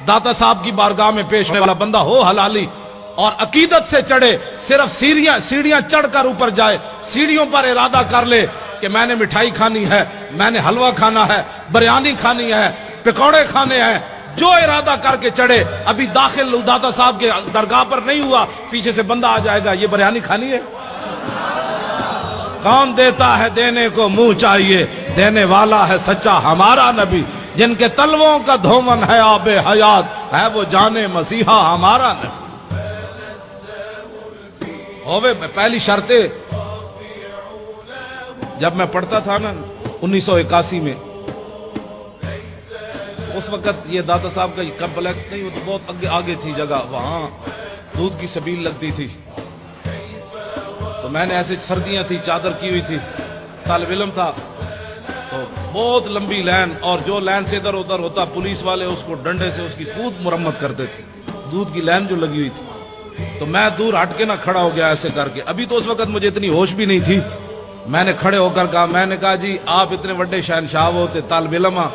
दाता साहब की बारगाह में पेश होने वाला बंदा हो हलाली और अकीदत से चढ़े, सिर्फ सीढ़ियां चढ़कर ऊपर जाए, सीढ़ियों पर इरादा कर ले कि मैंने मिठाई खानी है, मैंने हलवा खाना है, बिरयानी खानी है, पकौड़े खाने हैं, जो इरादा करके चढ़े। अभी दाखिल दाता साहब के दरगाह पर नहीं हुआ, पीछे से बंदा आ जाएगा, ये बिरयानी खानी है। कौन देता है देने को मुंह चाहिए, देने वाला है सच्चा हमारा नबी, जिनके तलवों का धोमन है आबे हयात, है वो जाने मसीहा हमारा नबी। होवे पहली शर्ते, जब मैं पढ़ता था ना 1981 में, उस वक्त ये दाता साहब का कॉम्प्लेक्स नहीं, वो तो बहुत आगे थी जगह, वहां दूध की सबील लगती थी। तो मैंने ऐसे, सर्दियां थी, चादर की हुई थी, तालिब इल्म था, तो बहुत लंबी लाइन, और जो लाइन से इधर उधर होता पुलिस वाले उसको डंडे से उसकी खूब मुरम्मत करते थे, दूध की लाइन जो लगी हुई थी। तो मैं दूर हट के ना खड़ा हो गया ऐसे करके। अभी तो उस वक्त मुझे इतनी होश भी नहीं थी, मैंने खड़े होकर कहा, मैंने कहा जी आप इतने बड़े शहनशाह हो ते तालिब इल्म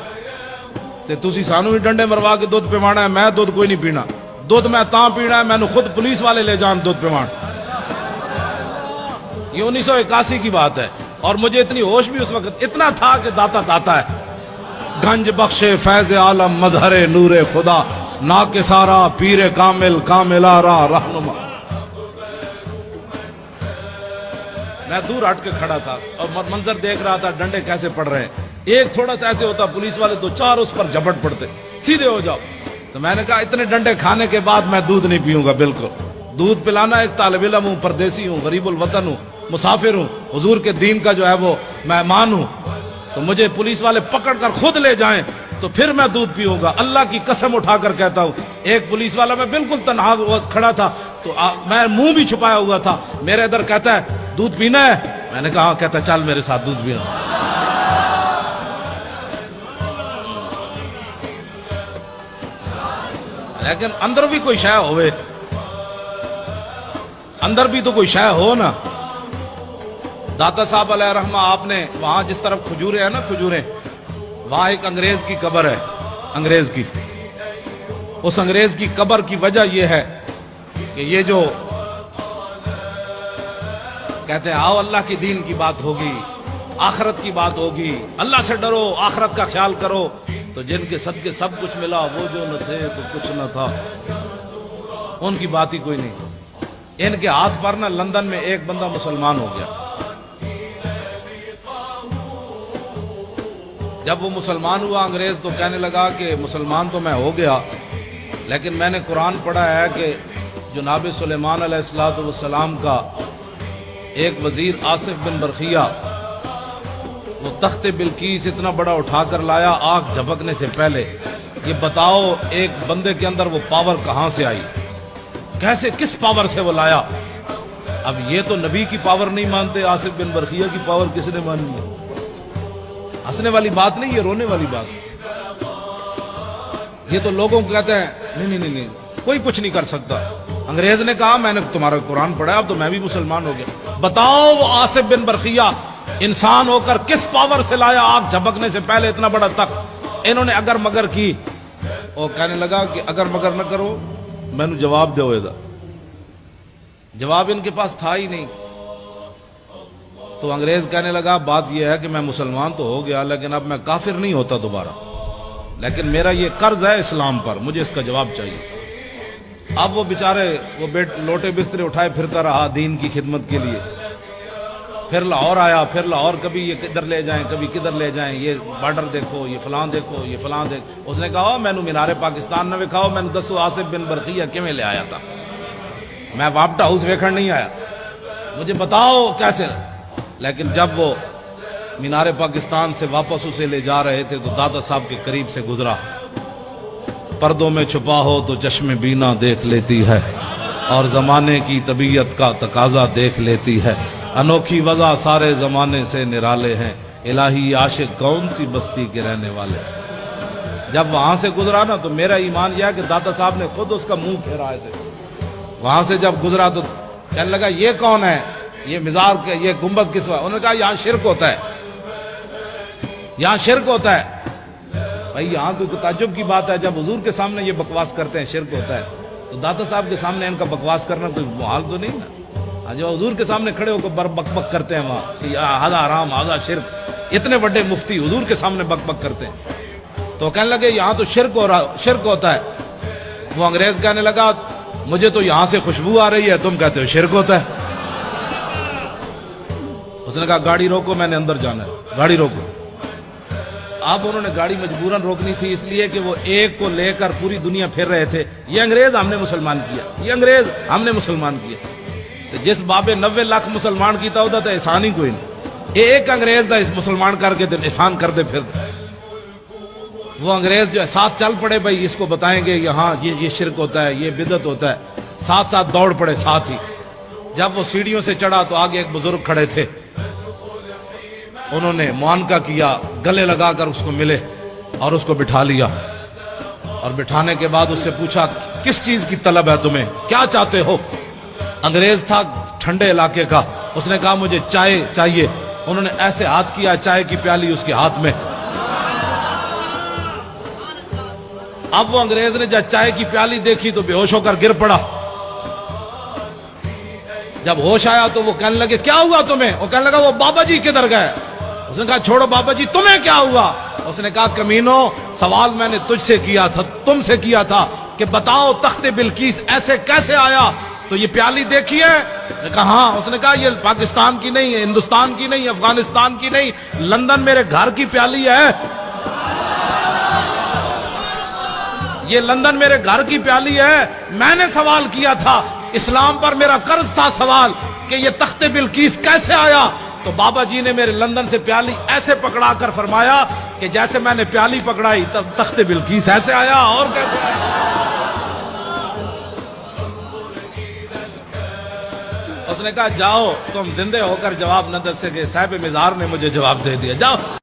ते तुसी सानू ही डंडे मरवा के दुध पिवाना है, मैं दुध कोई नहीं पीना, दुध मैं तां पीना है मैंने खुद पुलिस वाले ले जान दुध पिवान। ये 1981 की बात है, और मुझे इतनी होश भी उस वक्त इतना था कि दाता दाता है। गंज बख्शे फैज आलम मजहरे नूरे खुदा, ना के सारा पीरे कामिल कामिलारा रहनुमा। मैं दूर हट के खड़ा था और मंजर देख रहा था, डंडे कैसे पड़ रहे हैं। एक थोड़ा सा ऐसे होता पुलिस वाले तो चार उस पर झपट पड़ते, सीधे हो जाओ। तो मैंने कहा इतने डंडे खाने के बाद मैं दूध नहीं पीऊंगा, बिल्कुल दूध पिलाना, एक तालिब इल्म हूं, परदेसी हूं, गरीबुल वतन हूं, मुसाफिर हूं, हुजूर के दीन का जो है वो मेहमान हूं, तो मुझे पुलिस वाले पकड़कर खुद ले जाएं तो फिर मैं दूध पीऊंगा। अल्लाह की कसम उठाकर कहता हूं, एक पुलिस वाला, मैं बिल्कुल तन्हा खड़ा था, तो मैं मुंह भी छुपाया हुआ था, मेरे इधर कहता है दूध पीना है, मैंने कहा कहता चल मेरे साथ दूध पीना। लेकिन अंदर भी कोई शय होवे, अंदर भी तो कोई शय हो ना। दाता साहब अलैहि रहमा, आपने वहां जिस तरफ खजूरें है ना, खजूरें, वहां एक अंग्रेज की कब्र है, अंग्रेज की। उस अंग्रेज की कब्र की वजह यह है कि ये जो कहते हैं आओ अल्लाह की दीन की बात होगी, आखिरत की बात होगी, अल्लाह से डरो, आखिरत का ख्याल करो, तो जिनके सदके सब कुछ मिला, वो जो न थे तो कुछ न था, उनकी बात ही कोई नहीं। इनके हाथ पर ना लंदन में एक बंदा मुसलमान हो गया। जब वो मुसलमान हुआ अंग्रेज, तो कहने लगा कि मुसलमान तो मैं हो गया, लेकिन मैंने कुरान पढ़ा है कि जनाब सुलेमान अलैहिस्सलाम का एक वजीर आसिफ बिन बरखिया, वो तख्ते बिल्कीस इतना बड़ा उठाकर लाया आग झपकने से पहले। ये बताओ एक बंदे के अंदर वो पावर कहां से आई, कैसे, किस पावर से वो लाया? अब ये तो नबी की पावर नहीं मानते, आसिफ बिन बरखिया की पावर किसने मानी है? हंसने वाली बात नहीं, ये रोने वाली बात। ये तो लोगों को कहते हैं नहीं नहीं नहीं, कोई कुछ नहीं कर सकता। अंग्रेज ने कहा मैंने तुम्हारा कुरान पढ़ा, अब तो मैं भी मुसलमान हो गया। बताओ वो आसिफ बिन बरखिया इंसान होकर किस पावर से लाया आग झपकने से पहले इतना बड़ा तख्त? इन्होंने अगर मगर की, और कहने लगा कि अगर मगर न करो, मैंने जवाब दो। जवाब इनके पास था ही नहीं। तो अंग्रेज कहने लगा बात यह है कि मैं मुसलमान तो हो गया, लेकिन अब मैं काफिर नहीं होता दोबारा, लेकिन मेरा ये कर्ज है इस्लाम पर, मुझे इसका जवाब चाहिए। अब वो बेचारे वो लोटे बिस्तरे उठाए फिरता रहा दीन की खिदमत के लिए। फिर लाहौर आया, फिर लाहौर कभी ये किधर ले जाएं, कभी किधर ले जाएं, ये बॉर्डर देखो, ये फलां देखो, ये फलां देखो। उसने कहा मैनू मीनारे पाकिस्तान न विखाओ, मैंने दसो आसिफ बिन बरखिया किवें ले आया था, मैं वापटा हाउस वेखण नहीं आया, मुझे बताओ कैसे। लेकिन जब वो मीनारे पाकिस्तान से वापस उसे ले जा रहे थे तो दादा साहब के करीब से गुजरा। पर्दों में छुपा हो तो चश्मे बीना देख लेती है, और जमाने की तबीयत का तकाजा देख लेती है। अनोखी वजह सारे जमाने से निराले हैं, इलाही आशिक कौन सी बस्ती के रहने वाले। जब वहां से गुजरा ना, तो मेरा ईमान यह है कि दादा साहब ने खुद उसका मुंह फेरा ऐसे। वहां से जब गुजरा तो कहने लगा ये कौन है, ये मिजार के, ये गुंबद किस? उन्होंने कहा यहाँ शिरक होता है, यहाँ शिरक होता है। بھائی یہاں کوئی تعجب کی بات ہے، جب حضور کے سامنے یہ بکواس کرتے ہیں شرک ہوتا ہے، تو داتا صاحب کے سامنے ان کا بکواس کرنا کوئی محال تو نہیں نا؟ جو حضور کے سامنے کھڑے ہو کر بک بک کرتے ہیں وہاں کہ ہذا حرام ہذا شرک، اتنے بڑے مفتی حضور کے سامنے بک بک کرتے ہیں، تو کہنے لگے یہاں تو شرک ہوتا ہے۔ وہ انگریز کہنے لگا مجھے تو یہاں سے خوشبو آ رہی ہے، تم کہتے ہو شرک ہوتا ہے۔ اس نے کہا گاڑی روکو، میں نے اندر جانا ہے، گاڑی روکو۔ اب انہوں نے گاڑی مجبوراً روکنی تھی، اس لیے کہ وہ ایک کو لے کر پوری دنیا پھر رہے تھے، یہ انگریز ہم نے مسلمان کیا، یہ انگریز ہم نے مسلمان کیا۔ تو جس بابے 90 لاکھ مسلمان کیتا ہوتا تھا احسان ہی کوئی نہیں، ایک انگریز دا اس مسلمان کر کے احسان کر دے پھر۔ وہ انگریز جو ہے ساتھ چل پڑے، بھائی اس کو بتائیں گے یہاں یہ شرک ہوتا ہے، یہ بدعت ہوتا ہے، ساتھ ساتھ دوڑ پڑے ساتھ ہی۔ جب وہ سیڑھیوں سے چڑھا تو آگے ایک بزرگ کھڑے تھے، انہوں نے معانقہ کیا، گلے لگا کر اس کو ملے اور اس کو بٹھا لیا، اور بٹھانے کے بعد اس سے پوچھا کس چیز کی طلب ہے تمہیں، کیا چاہتے ہو؟ انگریز تھا ٹھنڈے علاقے کا، اس نے کہا مجھے چائے چاہیے۔ انہوں نے ایسے ہاتھ کیا، چائے کی پیالی اس کے ہاتھ میں۔ اب وہ انگریز نے جب چائے کی پیالی دیکھی تو بے ہوش ہو کر گر پڑا۔ جب ہوش آیا تو وہ کہنے لگے کیا ہوا تمہیں؟ وہ کہنے لگا وہ بابا جی کدھر گئے؟ اس نے کہا چھوڑو بابا جی، تمہیں کیا ہوا؟ اس نے کہا کمینو، سوال میں نے تجھ سے کیا تھا، تم سے کیا تھا کہ بتاؤ تخت بلقیس ایسے کیسے آیا؟ تو یہ پیالی دیکھی ہے؟ نے کہا ہاں۔ اس نے کہا یہ پاکستان کی نہیں ہے، ہندوستان کی نہیں، افغانستان کی نہیں، لندن میرے گھر کی پیالی ہے، یہ لندن میرے گھر کی پیالی ہے۔ میں نے سوال کیا تھا، اسلام پر میرا قرض تھا سوال کہ یہ تخت بلقیس کیسے آیا؟ تو بابا جی نے میرے لندن سے پیالی ایسے پکڑا کر فرمایا کہ جیسے میں نے پیالی پکڑائی تخت بلقیس ایسے آیا، اور کیسے آیا؟ اس نے کہا جاؤ، تم زندے ہو کر جواب نہ دے سکے، صاحب مزار نے مجھے جواب دے دیا، جاؤ۔